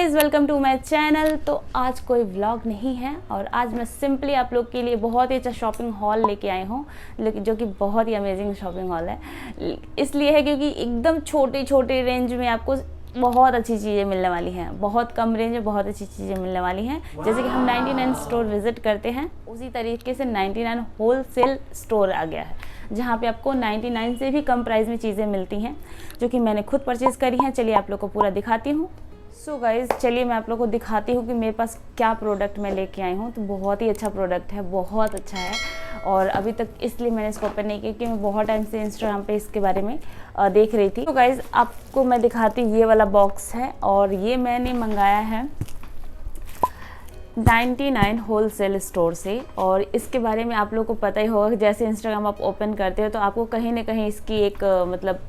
Guys, welcome to my channel. तो आज कोई व्लॉग नहीं है और आज मैं सिंपली आप लोग के लिए बहुत ही अच्छा शॉपिंग हॉल लेके आई हूँ, लेकिन जो कि बहुत ही अमेजिंग शॉपिंग हॉल है। इसलिए है क्योंकि एकदम छोटे छोटे रेंज में आपको बहुत अच्छी चीज़ें मिलने वाली हैं, बहुत कम रेंज में बहुत अच्छी चीज़ें मिलने वाली हैं। जैसे कि हम 99 स्टोर विजिट करते हैं, उसी तरीके से 99 होलसेल स्टोर आ गया है, जहाँ पे आपको 99 से भी कम प्राइस में चीज़ें मिलती हैं, जो कि मैंने खुद परचेज़ करी हैं। चलिए आप लोग को पूरा दिखाती हूँ। सो गाइज़, चलिए मैं आप लोग को दिखाती हूँ कि मेरे पास क्या प्रोडक्ट मैं लेके आई हूँ। तो बहुत ही अच्छा प्रोडक्ट है, बहुत अच्छा है। और अभी तक इसलिए मैंने इसको ओपन नहीं किया कि मैं बहुत टाइम से इंस्टाग्राम पे इसके बारे में देख रही थी। तो गाइज़, आपको मैं दिखाती हूँ, ये वाला बॉक्स है और ये मैंने मंगाया है 99 होलसेल स्टोर से। और इसके बारे में आप लोग को पता ही होगा कि जैसे इंस्टाग्राम आप ओपन करते हो तो आपको कहीं ना कहीं इसकी एक मतलब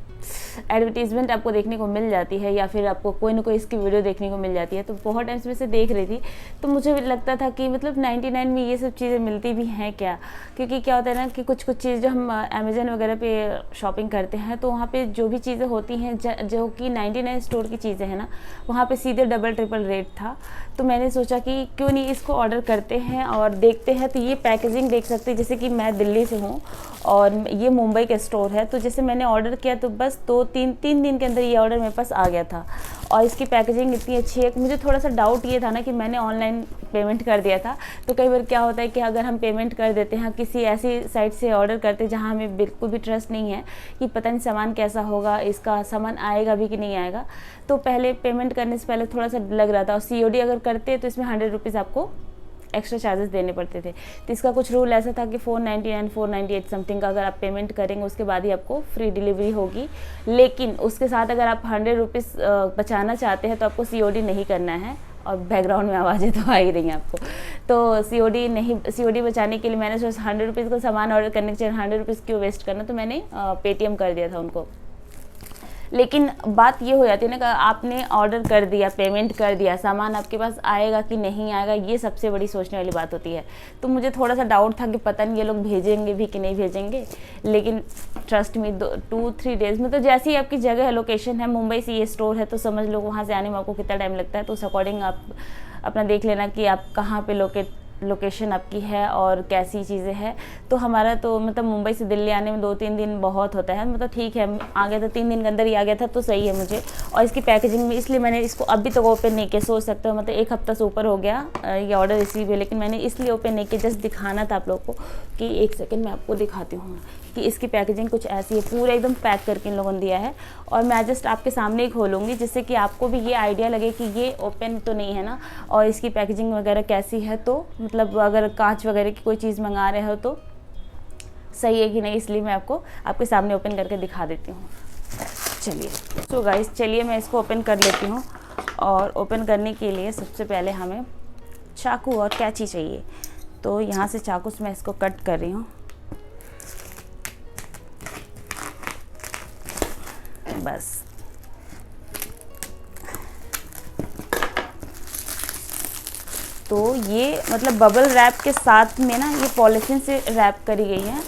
एडवर्टीजमेंट आपको देखने को मिल जाती है, या फिर आपको कोई ना कोई इसकी वीडियो देखने को मिल जाती है। तो बहुत टाइम से मैं इसे देख रही थी, तो मुझे लगता था कि मतलब 99 में ये सब चीज़ें मिलती भी हैं क्या। क्योंकि क्या होता है ना कि कुछ कुछ चीज़ जो हम अमेजन वगैरह पे शॉपिंग करते हैं, तो वहाँ पे जो भी चीज़ें होती हैं जो कि 99 स्टोर की चीज़ें हैं ना, वहाँ पे सीधे डबल ट्रिपल रेट था। तो मैंने सोचा कि क्यों नहीं इसको ऑर्डर करते हैं और देखते हैं। तो ये पैकेजिंग देख सकते हैं, जैसे कि मैं दिल्ली से हूँ और ये मुंबई का स्टोर है। तो जैसे मैंने ऑर्डर किया तो बस तीन दिन के अंदर ये ऑर्डर मेरे पास आ गया था। और इसकी पैकेजिंग इतनी अच्छी है कि मुझे थोड़ा सा डाउट ये था ना कि मैंने ऑनलाइन पेमेंट कर दिया था। तो कई बार क्या होता है कि अगर हम पेमेंट कर देते हैं, किसी ऐसी साइट से ऑर्डर करते हैं जहाँ हमें बिल्कुल भी ट्रस्ट नहीं है कि पता नहीं सामान कैसा होगा, इसका सामान आएगा भी कि नहीं आएगा, तो पहले पेमेंट करने से पहले थोड़ा सा लग रहा था। और COD अगर करते तो इसमें 100 रुपीज़ आपको एक्स्ट्रा चार्जेस देने पड़ते थे। तो इसका कुछ रूल ऐसा था कि 499 498 समथिंग का अगर आप पेमेंट करेंगे उसके बाद ही आपको फ्री डिलीवरी होगी। लेकिन उसके साथ अगर आप 100 रुपीज़ बचाना चाहते हैं तो आपको COD नहीं करना है। और बैकग्राउंड में आवाज़ें तो आ ही रही हैं आपको। तो COD बचाने के लिए मैंने सोचा 100 रुपीज़ का सामान ऑर्डर करने के चाहिए, 100 रुपीज़ क्यों वेस्ट करना। तो मैंने पेटीएम कर दिया था उनको। लेकिन बात ये हो जाती है ना कि आपने ऑर्डर कर दिया, पेमेंट कर दिया, सामान आपके पास आएगा कि नहीं आएगा, ये सबसे बड़ी सोचने वाली बात होती है। तो मुझे थोड़ा सा डाउट था कि पता नहीं ये लोग भेजेंगे भी कि नहीं भेजेंगे। लेकिन ट्रस्ट मी, 2-3 डेज़ में, तो जैसी आपकी जगह है, लोकेशन है, मुंबई से ये स्टोर है, तो समझ लो वहाँ से आने में आपको कितना टाइम लगता है। तो उस अकॉर्डिंग आप अपना देख लेना कि आप कहाँ पर लोकेशन आपकी है और कैसी चीज़ें हैं। तो हमारा तो मतलब मुंबई से दिल्ली आने में 2-3 दिन बहुत होता है, मतलब ठीक है, आ गया था 3 दिन के अंदर ही आ गया था, तो सही है मुझे। और इसकी पैकेजिंग में इसलिए मैंने इसको अभी तक ओपन नहीं किया, सोच सकते हो मतलब 1 हफ्ता से ऊपर हो गया ये ऑर्डर रिसीव हुए, लेकिन मैंने इसलिए ओपन नहीं किया, जस्ट दिखाना था आप लोग को कि 1 सेकेंड मैं आपको दिखाती हूँ कि इसकी पैकेजिंग कुछ ऐसी है। पूरा एकदम पैक करके इन लोगों ने दिया है और मैं जस्ट आपके सामने ही खोलूँगी, जिससे कि आपको भी ये आइडिया लगे कि ये ओपन तो नहीं है ना, और इसकी पैकेजिंग वगैरह कैसी है। तो मतलब अगर कांच वगैरह की कोई चीज़ मंगा रहे हो तो सही है कि नहीं, इसलिए मैं आपको आपके सामने ओपन करके दिखा देती हूँ। चलिए, सो गाइस, चलिए मैं इसको ओपन कर लेती हूँ। और ओपन करने के लिए सबसे पहले हमें चाकू और कैंची चाहिए। तो यहाँ से चाकू से मैं इसको कट कर रही हूँ। बस तो ये मतलब बबल रैप के साथ में ना ये पॉलीथीन से रैप करी गई है।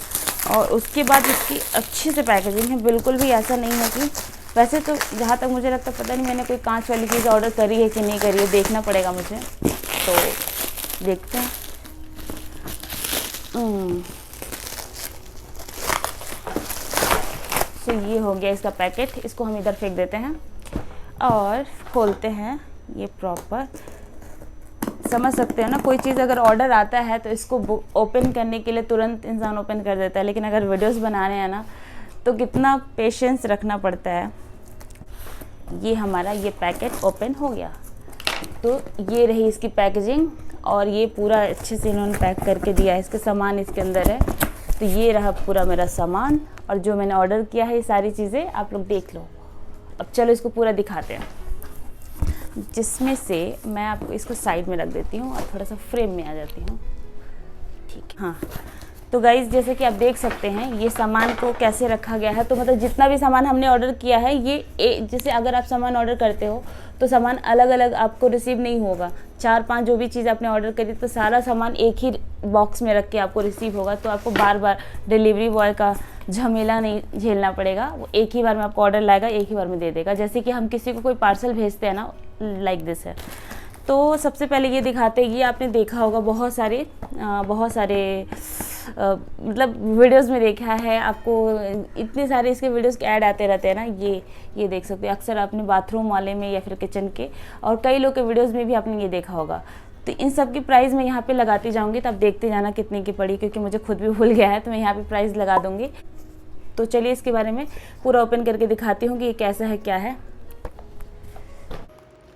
और उसके बाद इसकी अच्छे से पैकेजिंग है, बिल्कुल भी ऐसा नहीं है कि, वैसे तो जहाँ तक मुझे लगता है पता नहीं मैंने कोई कांच वाली चीज़ ऑर्डर करी है कि नहीं करी है, देखना पड़ेगा मुझे। तो देखते हैं। तो ये हो गया इसका पैकेट, इसको हम इधर फेंक देते हैं और खोलते हैं। ये प्रॉपर समझ सकते हैं ना, कोई चीज़ अगर ऑर्डर आता है तो इसको ओपन करने के लिए तुरंत इंसान ओपन कर देता है, लेकिन अगर वीडियोस बनाने हैं ना तो कितना पेशेंस रखना पड़ता है। ये हमारा ये पैकेट ओपन हो गया। तो ये रही इसकी पैकेजिंग और ये पूरा अच्छे से इन्होंने पैक करके दिया है। इसके सामान इसके अंदर है। तो ये रहा पूरा मेरा सामान और जो मैंने ऑर्डर किया है, ये सारी चीज़ें आप लोग देख लो। अब चलो इसको पूरा दिखाते हैं, जिसमें से मैं आपको इसको साइड में रख देती हूँ और थोड़ा सा फ्रेम में आ जाती हूँ। ठीक है, हाँ। तो गाइज़, जैसे कि आप देख सकते हैं ये सामान को कैसे रखा गया है। तो मतलब जितना भी सामान हमने ऑर्डर किया है, ये जैसे अगर आप सामान ऑर्डर करते हो तो सामान अलग अलग आपको रिसीव नहीं होगा। 4-5 जो भी चीज़ आपने ऑर्डर करी तो सारा सामान एक ही बॉक्स में रख के आपको रिसीव होगा। तो आपको बार बार डिलीवरी बॉय का झमेला नहीं झेलना पड़ेगा। वो एक ही बार में आपको ऑर्डर लाएगा, एक ही बार में दे देगा। जैसे कि हम किसी को कोई पार्सल भेजते हैं ना, लाइक दिस है। तो सबसे पहले ये दिखाते हैं, ये आपने देखा होगा बहुत सारे मतलब वीडियोस में देखा है आपको, इतने सारे इसके वीडियोस के ऐड आते रहते हैं ना। ये देख सकते हैं अक्सर आपने बाथरूम वाले में या फिर किचन के, और कई लोग के वीडियोस में भी आपने ये देखा होगा। तो इन सब की प्राइस मैं यहाँ पे लगाती जाऊँगी, तो आप देखते जाना कितने की पड़ी, क्योंकि मुझे खुद भी भूल गया है, तो मैं यहाँ पे प्राइस लगा दूँगी। तो चलिए इसके बारे में पूरा ओपन करके दिखाती हूँ कि ये कैसा है क्या है।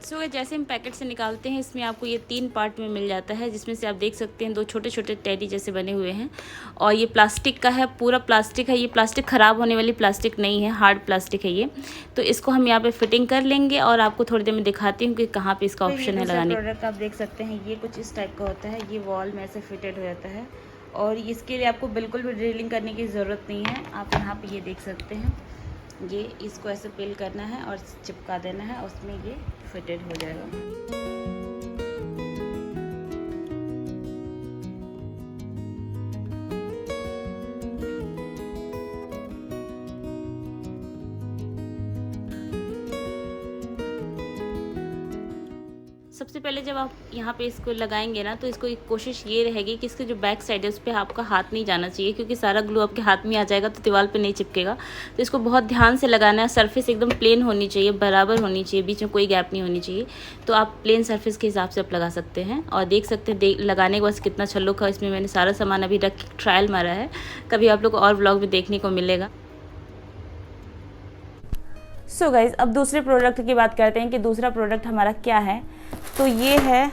सो जैसे हम पैकेट से निकालते हैं, इसमें आपको ये 3 पार्ट में मिल जाता है, जिसमें से आप देख सकते हैं 2 छोटे छोटे टेडी जैसे बने हुए हैं, और ये प्लास्टिक का है, पूरा प्लास्टिक है। ये प्लास्टिक ख़राब होने वाली प्लास्टिक नहीं है, हार्ड प्लास्टिक है ये। तो इसको हम यहाँ पे फिटिंग कर लेंगे और आपको थोड़ी देर में दिखाती हूँ कि कहाँ पे इसका ऑप्शन है लगाने का। प्रोडक्ट आप देख सकते हैं, ये कुछ इस टाइप का होता है, ये वॉल में ऐसे फिटेड हो जाता है, और इसके लिए आपको बिल्कुल भी ड्रिलिंग करने की ज़रूरत नहीं है। आप यहाँ पर ये देख सकते हैं, ये इसको ऐसे पिल करना है और चिपका देना है, उसमें ये फिटेड हो जाएगा। सबसे पहले जब आप यहाँ पे इसको लगाएंगे ना, तो इसको एक कोशिश ये रहेगी कि इसके जो बैक साइड है उस पर आपका हाथ नहीं जाना चाहिए, क्योंकि सारा ग्लू आपके हाथ में आ जाएगा तो दीवार पे नहीं चिपकेगा। तो इसको बहुत ध्यान से लगाना है। सरफेस एकदम प्लेन होनी चाहिए, बराबर होनी चाहिए, बीच में कोई गैप नहीं होनी चाहिए। तो आप प्लेन सरफेस के हिसाब से आप लगा सकते हैं, और देख सकते हैं लगाने के बाद कितना छल्लो का इसमें मैंने सारा सामान अभी रख ट्रायल मारा है। कभी आप लोग को और व्लॉग में देखने को मिलेगा। सो गाइज, अब दूसरे प्रोडक्ट की बात करते हैं कि दूसरा प्रोडक्ट हमारा क्या है। तो ये है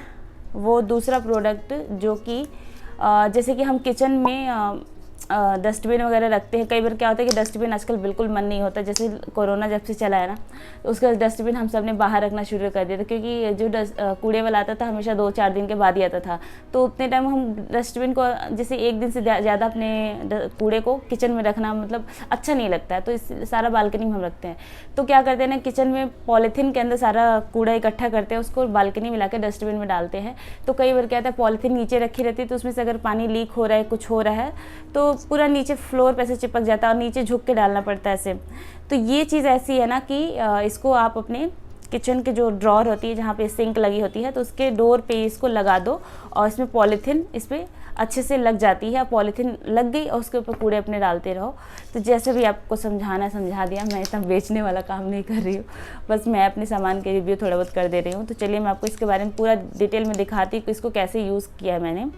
वो दूसरा प्रोडक्ट जो कि जैसे कि हम किचन में डस्टबिन वगैरह रखते हैं। कई बार क्या होता है कि डस्टबिन आजकल बिल्कुल मन नहीं होता, जैसे कोरोना जब से चला है ना, तो उसका डस्टबिन हम सब ने बाहर रखना शुरू कर दिया था, क्योंकि जो कूड़े वाला आता था हमेशा 2-4 दिन के बाद ही आता था। तो उतने टाइम हम डस्टबिन को जैसे एक दिन से ज़्यादा अपने कूड़े को किचन में रखना मतलब अच्छा नहीं लगता है, तो इस सारा बालकनी में हम रखते हैं। तो क्या करते हैं ना, किचन में पॉलीथीन के अंदर सारा कूड़ा इकट्ठा करते हैं, उसको बालकनी में लाकर डस्टबिन में डालते हैं। तो कई बार क्या होता है, पॉलीथीन नीचे रखी रहती है, तो उसमें से अगर पानी लीक हो रहा है, कुछ हो रहा है, तो पूरा नीचे फ्लोर पे से चिपक जाता है और नीचे झुक के डालना पड़ता है ऐसे। तो ये चीज़ ऐसी है ना कि इसको आप अपने किचन के जो ड्रॉर होती है जहाँ पे सिंक लगी होती है, तो उसके डोर पे इसको लगा दो, और इसमें पॉलीथीन इस पर अच्छे से लग जाती है। पॉलीथीन लग गई और उसके ऊपर कूड़े अपने डालते रहो। तो जैसे भी आपको समझाना समझा दिया। मैं इतना बेचने वाला काम नहीं कर रही हूँ, बस मैं अपने सामान के रिव्यू थोड़ा बहुत कर दे रही हूँ। तो चलिए मैं आपको इसके बारे में पूरा डिटेल में दिखाती हूँ कि इसको कैसे यूज़ किया है मैंने।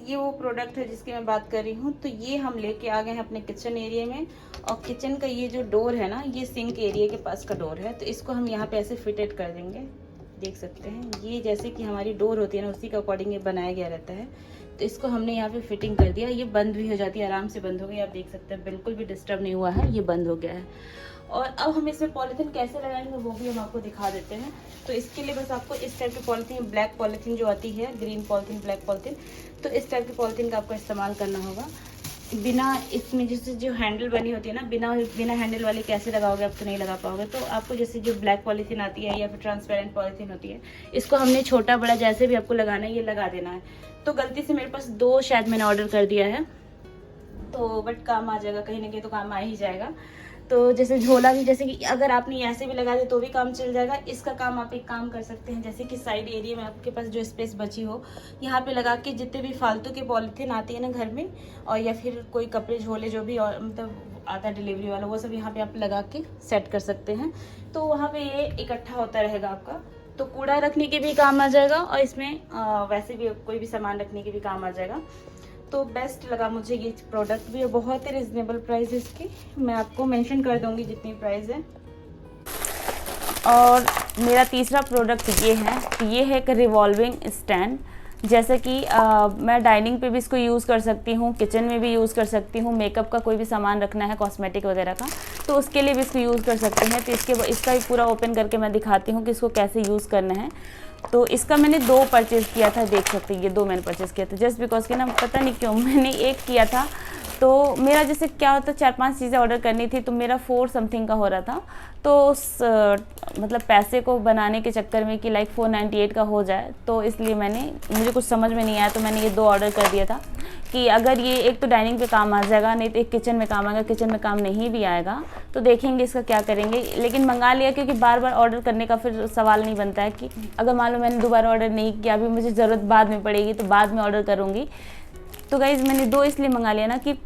ये वो प्रोडक्ट है जिसकी मैं बात कर रही हूँ। तो ये हम लेके आ गए हैं अपने किचन एरिया में, और किचन का ये जो डोर है ना, ये सिंक एरिया के पास का डोर है। तो इसको हम यहाँ पे ऐसे फिटेड कर देंगे, देख सकते हैं। ये जैसे कि हमारी डोर होती है ना, उसी के अकॉर्डिंग ये बनाया गया रहता है। तो इसको हमने यहाँ पे फिटिंग कर दिया। ये बंद भी हो जाती है, आराम से बंद हो गई। आप देख सकते हैं बिल्कुल भी डिस्टर्ब नहीं हुआ है, ये बंद हो गया है। और अब हम इसमें पॉलीथीन कैसे लगाएंगे वो भी हम आपको दिखा देते हैं। तो इसके लिए बस आपको इस टाइप की पॉलीथीन, ब्लैक पॉलीथीन जो आती है, ग्रीन पॉलीथीन, ब्लैक पॉलीथीन, तो इस टाइप की पॉलीथीन का आपको इस्तेमाल करना होगा। बिना इसमें जैसे जो हैंडल बनी होती है ना, बिना हैंडल वाली कैसे लगाओगे, आप तो नहीं लगा पाओगे। तो आपको जैसे जो ब्लैक पॉलीथीन आती है या फिर ट्रांसपेरेंट पॉलीथीन होती है, इसको हमने छोटा बड़ा जैसे भी आपको लगाना है ये लगा देना है। तो गलती से मेरे पास 2 शायद मैंने ऑर्डर कर दिया है, तो बट काम आ जाएगा, कहीं ना कहीं तो काम आ ही जाएगा। तो जैसे झोला भी, जैसे कि अगर आपने ऐसे भी लगा दे तो भी काम चल जाएगा। इसका काम आप एक काम कर सकते हैं, जैसे कि साइड एरिया में आपके पास जो स्पेस बची हो, यहाँ पे लगा के जितने भी फालतू की पॉलीथीन आती है ना घर में, और या फिर कोई कपड़े झोले जो भी और मतलब आता है डिलीवरी वाला, वो सब यहाँ पे आप लगा के सेट कर सकते हैं। तो वहाँ पे ये इकट्ठा होता रहेगा आपका, तो कूड़ा रखने के भी काम आ जाएगा, और इसमें वैसे भी कोई भी सामान रखने के भी काम आ जाएगा। तो बेस्ट लगा मुझे ये प्रोडक्ट भी, बहुत ही रिजनेबल प्राइस है इसकी। मैं आपको मेंशन कर दूंगी जितनी प्राइस है। और मेरा तीसरा प्रोडक्ट ये है, ये है एक रिवॉल्विंग स्टैंड। जैसे कि मैं डाइनिंग पे भी इसको यूज़ कर सकती हूँ, किचन में भी यूज़ कर सकती हूँ। मेकअप का कोई भी सामान रखना है, कॉस्मेटिक वगैरह का, तो उसके लिए भी इसको यूज़ कर सकते हैं। तो इसका भी पूरा ओपन करके मैं दिखाती हूँ कि इसको कैसे यूज़ करना है। तो इसका मैंने 2 परचेज़ किया था, देख सकते हैं ये 2 मैंने परचेज़ किया था, जस्ट बिकॉज कि ना पता नहीं क्यों मैंने एक किया था। तो मेरा जैसे क्या होता है 4-5 चीज़ें ऑर्डर करनी थी, तो मेरा 4 समथिंग का हो रहा था। तो उस मतलब पैसे को बनाने के चक्कर में कि लाइक 498 का हो जाए, तो इसलिए मुझे कुछ समझ में नहीं आया, तो मैंने ये 2 ऑर्डर कर दिया था कि अगर ये एक तो डाइनिंग पे काम आ जाएगा, नहीं तो एक किचन में काम आएगा, किचन में काम नहीं भी आएगा तो देखेंगे इसका क्या करेंगे। लेकिन मंगा लिया क्योंकि बार बार ऑर्डर करने का फिर सवाल नहीं बनता है कि अगर मान लो मैंने दोबारा ऑर्डर नहीं किया, अभी मुझे ज़रूरत बाद में पड़ेगी तो बाद में ऑर्डर करूँगी। तो गाइज़ मैंने 2 इसलिए मंगा लिया ना कि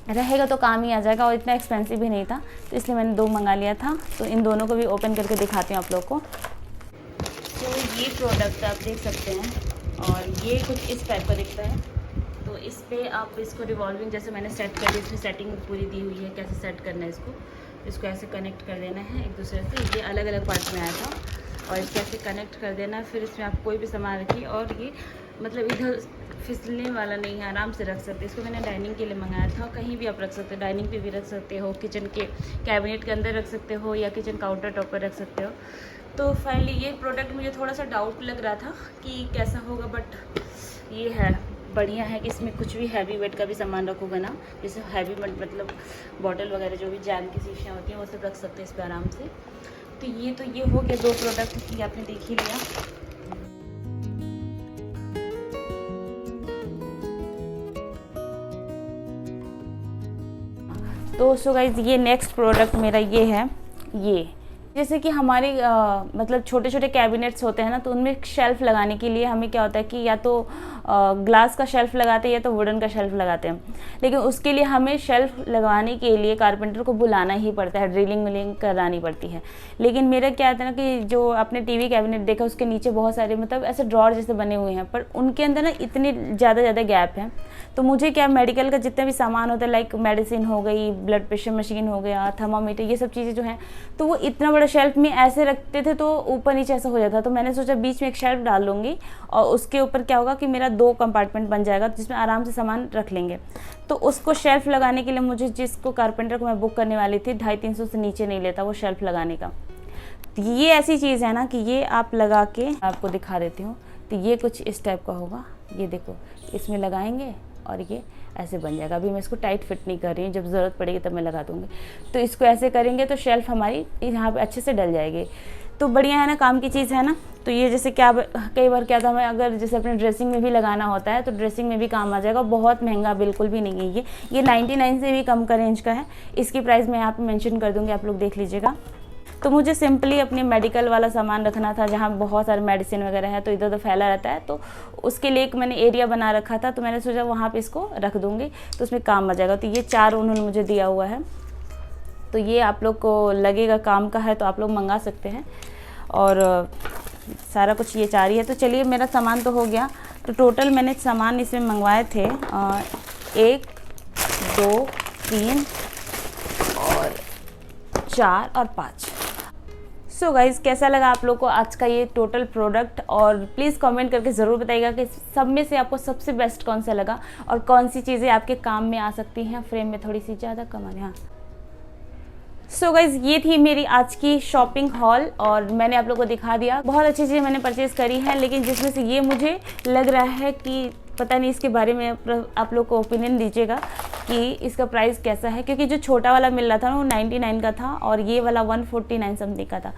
रहेगा तो काम ही आ जाएगा, और इतना एक्सपेंसिव भी नहीं था, तो इसलिए मैंने 2 मंगा लिया था। तो इन दोनों को भी ओपन करके दिखाती हूँ आप लोग को। तो ये प्रोडक्ट आप देख सकते हैं और ये कुछ इस टाइप का दिखता है। तो इस पे आप इसको रिवॉल्विंग जैसे मैंने सेट कर दी, इसमें सेटिंग पूरी दी हुई है कैसे सेट करना है इसको ऐसे कनेक्ट कर देना है एक दूसरे से। ये अलग अलग पार्ट में आया था और इसको ऐसे कनेक्ट कर देना है। फिर इसमें आप कोई भी सामान रखिए और ये मतलब इधर फिसलने वाला नहीं है, आराम से रख सकते। इसको मैंने डाइनिंग के लिए मंगाया था, कहीं भी आप रख सकते हो, डाइनिंग पे भी रख सकते हो, किचन के कैबिनेट के अंदर रख सकते हो या किचन काउंटर टॉप पर रख सकते हो। तो फाइनली ये प्रोडक्ट मुझे थोड़ा सा डाउट लग रहा था कि कैसा होगा, बट ये है बढ़िया है कि इसमें कुछ भी हैवी वेट का भी सामान रखोगे ना, जैसे हैवी मतलब बॉटल वगैरह जो भी जैम की शीशियाँ होती हैं वो सब रख सकते हैं इस पर आराम से। तो ये हो गया 2 प्रोडक्ट, ये आपने देख ही लिया। तो सो गाइज ये नेक्स्ट प्रोडक्ट मेरा ये है। ये जैसे कि हमारे मतलब छोटे छोटे कैबिनेट्स होते हैं ना, तो उनमें शेल्फ़ लगाने के लिए हमें क्या होता है कि या तो ग्लास का शेल्फ़ लगाते हैं या तो वुडन का शेल्फ़ लगाते हैं। लेकिन उसके लिए हमें शेल्फ़ लगवाने के लिए कारपेंटर को बुलाना ही पड़ता है, ड्रिलिंग विलिंग करानी पड़ती है। लेकिन मेरा क्या होता है ना कि जो आपने टीवी कैबिनेट देखा उसके नीचे बहुत सारे मतलब ऐसे ड्रॉर जैसे बने हुए हैं, पर उनके अंदर ना इतने ज़्यादा गैप हैं। तो मुझे क्या मेडिकल का जितने भी सामान होता है लाइक मेडिसिन हो गई, ब्लड प्रेशर मशीन हो गया, थर्मामीटर, ये सब चीज़ें जो हैं, तो वो इतना बड़ा शेल्फ में ऐसे रखते थे तो ऊपर नीचे ऐसा हो जाता। तो मैंने सोचा बीच में एक शेल्फ डाल लूँगी और उसके ऊपर क्या होगा कि मेरा 2 कंपार्टमेंट बन जाएगा जिसमें आराम से सामान रख लेंगे। तो उसको शेल्फ लगाने के लिए मुझे जिसको कारपेंटर को मैं बुक करने वाली थी 250-300 से नीचे नहीं लेता वो शेल्फ लगाने का। ये ऐसी चीज़ है ना कि ये आप लगा के आपको दिखा देती हूँ। तो ये कुछ इस टाइप का होगा, ये देखो इसमें लगाएंगे और ये ऐसे बन जाएगा। अभी मैं इसको टाइट फिट नहीं कर रही हूँ, जब ज़रूरत पड़ेगी तब मैं लगा दूँगी। तो इसको ऐसे करेंगे तो शेल्फ़ हमारी यहाँ पे अच्छे से डल जाएगी। तो बढ़िया है ना, काम की चीज़ है ना। तो ये जैसे क्या कई बार क्या था, हमें अगर जैसे अपने ड्रेसिंग में भी लगाना होता है तो ड्रेसिंग में भी काम आ जाएगा। बहुत महंगा बिल्कुल भी नहीं है ये 99 से भी कम का रेंज का है। इसकी प्राइस मैं यहाँ पे मेंशन कर दूँगी, आप लोग देख लीजिएगा। तो मुझे सिंपली अपने मेडिकल वाला सामान रखना था जहाँ बहुत सारे मेडिसिन वगैरह है, तो इधर उधर फैला रहता है, तो उसके लिए एक मैंने एरिया बना रखा था। तो मैंने सोचा वहाँ पे इसको रख दूँगी तो उसमें काम आ जाएगा। तो ये 4 उन्होंने मुझे दिया हुआ है। तो ये आप लोग को लगेगा काम का है तो आप लोग मंगा सकते हैं। और सारा कुछ ये 4 ही है। तो चलिए मेरा सामान तो हो गया। तो टोटल मैंने सामान इसमें मंगवाए थे 1 2 3 और 4 और 5। सो गाइज़ कैसा लगा आप लोग को आज का ये टोटल प्रोडक्ट, और प्लीज़ कमेंट करके ज़रूर बताइएगा कि सब में से आपको सबसे बेस्ट कौन सा लगा और कौन सी चीज़ें आपके काम में आ सकती हैं फ्रेम में थोड़ी सी ज़्यादा कमाने। हाँ सो गाइज़ ये थी मेरी आज की शॉपिंग हॉल और मैंने आप लोगों को दिखा दिया। बहुत अच्छी चीज़ें मैंने परचेज़ करी है, लेकिन जिसमें से ये मुझे लग रहा है कि पता नहीं, इसके बारे में आप लोग को ओपिनियन दीजिएगा कि इसका प्राइस कैसा है। क्योंकि जो छोटा वाला मिल रहा था ना वो 99 का था और ये वाला 149 समथिंग का था।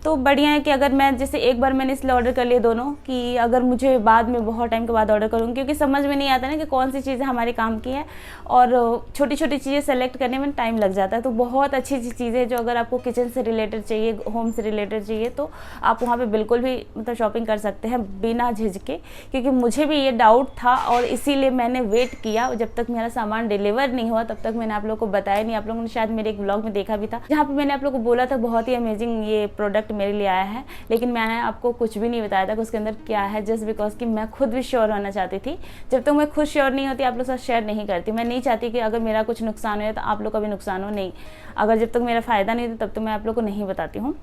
तो बढ़िया है कि अगर मैं जैसे एक बार मैंने इसलिए ऑर्डर कर लिए दोनों कि अगर मुझे बाद में बहुत टाइम के बाद ऑर्डर करूँ, क्योंकि समझ में नहीं आता ना कि कौन सी चीज़ें हमारे काम की है और छोटी छोटी चीज़ें सेलेक्ट करने में टाइम लग जाता है। तो बहुत अच्छी चीज़ें जो अगर आपको किचन से रिलेटेड चाहिए, होम से रिलेटेड चाहिए, तो आप वहाँ पर बिल्कुल भी मतलब शॉपिंग कर सकते हैं बिना झिझके। क्योंकि मुझे भी ये डाउट था और इसीलिए मैंने वेट किया जब तक मेरा सामान डिलीवर नहीं हुआ, तब तक मैंने आप लोगों को बताया नहीं। आप लोगों ने शायद मेरे एक ब्लॉग में देखा भी था जहाँ पे मैंने आप लोगों को बोला था बहुत ही अमेजिंग ये प्रोडक्ट मेरे लिए आया है, लेकिन मैंने आपको कुछ भी नहीं बताया था कि उसके अंदर क्या है, जस्ट बिकॉज कि मैं खुद भी श्योर होना चाहती थी। जब तक मैं खुद श्योर नहीं होती आप लोग साथ शेयर नहीं करती। मैं नहीं चाहती कि अगर मेरा कुछ नुकसान हो तो आप लोग का भी नुकसान हो, नहीं। अगर जब तक मेरा फ़ायदा नहीं होता तब तक मैं आप लोग को नहीं बताती हूँ।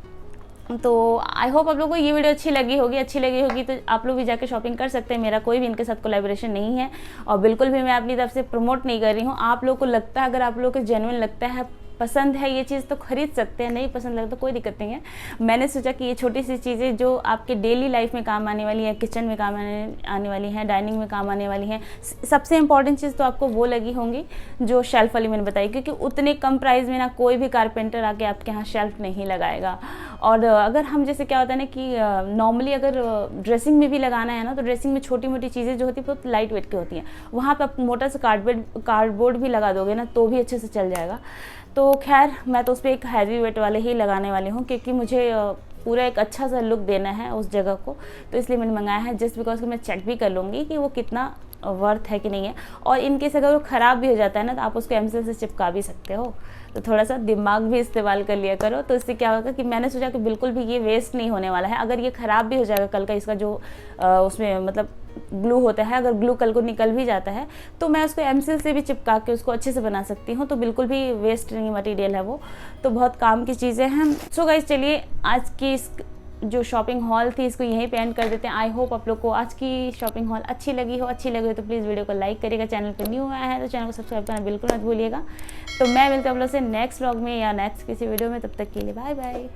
तो आई होप आप लोगों को ये वीडियो अच्छी लगी होगी तो आप लोग भी जाके शॉपिंग कर सकते हैं। मेरा कोई भी इनके साथ कोलैबोरेशन नहीं है और बिल्कुल भी मैं अपनी तरफ से प्रमोट नहीं कर रही हूँ। आप लोग को लगता है, अगर आप लोग को जेन्युइन लगता है पसंद है ये चीज़ तो खरीद सकते हैं, नहीं पसंद लगता तो कोई दिक्कत नहीं है। मैंने सोचा कि ये छोटी सी चीज़ें जो आपके डेली लाइफ में काम आने वाली है, किचन में काम आने वाली हैं, डाइनिंग में काम आने वाली हैं। सबसे इंपॉर्टेंट चीज़ तो आपको वो लगी होंगी जो शेल्फ वाली मैंने बताई, क्योंकि उतने कम प्राइस में ना कोई भी कारपेंटर आके आपके यहाँ शेल्फ नहीं लगाएगा। और अगर हम जैसे क्या होता है ना कि नॉर्मली अगर ड्रेसिंग में भी लगाना है ना, तो ड्रेसिंग में छोटी मोटी चीज़ें जो होती है बहुत लाइट वेट की होती हैं, वहाँ पर आप मोटा सा कार्डबोर्ड भी लगा दोगे ना तो भी अच्छे से चल जाएगा। तो खैर मैं तो उस पर एक हैवी वेट वाले ही लगाने वाली हूँ, क्योंकि मुझे पूरा एक अच्छा सा लुक देना है उस जगह को, तो इसलिए मैंने मंगाया है। जस्ट बिकॉज कि मैं चेक भी कर लूँगी कि वो कितना वर्थ है कि नहीं है, और इनकेस अगर वो ख़राब भी हो जाता है ना तो आप उसको एमसील से चिपका भी सकते हो। तो थोड़ा सा दिमाग भी इस्तेमाल कर लिया करो। तो इससे क्या होगा कि मैंने सोचा कि बिल्कुल भी ये वेस्ट नहीं होने वाला है। अगर ये ख़राब भी हो जाएगा कल का, इसका जो उसमें मतलब ग्लू होता है, अगर ग्लू कल को निकल भी जाता है तो मैं उसको एमसील से भी चिपका के उसको अच्छे से बना सकती हूँ। तो बिल्कुल भी वेस्ट नहीं मटेरियल है वो, तो बहुत काम की चीज़ें हैं। सो गाइस चलिए आज की इस जो शॉपिंग हॉल थी इसको यहीं पे एंड कर देते हैं। आई होप आप लोग को आज की शॉपिंग हॉल अच्छी लगी हो तो प्लीज़ वीडियो को लाइक करिएगा। चैनल पे न्यू आया है तो चैनल को सब्सक्राइब करना बिल्कुल मत भूलिएगा। तो मैं मिलता हूँ आप लोग से नेक्स्ट व्लॉग में या नेक्स्ट किसी वीडियो में, तब तक के लिए बाय बाय।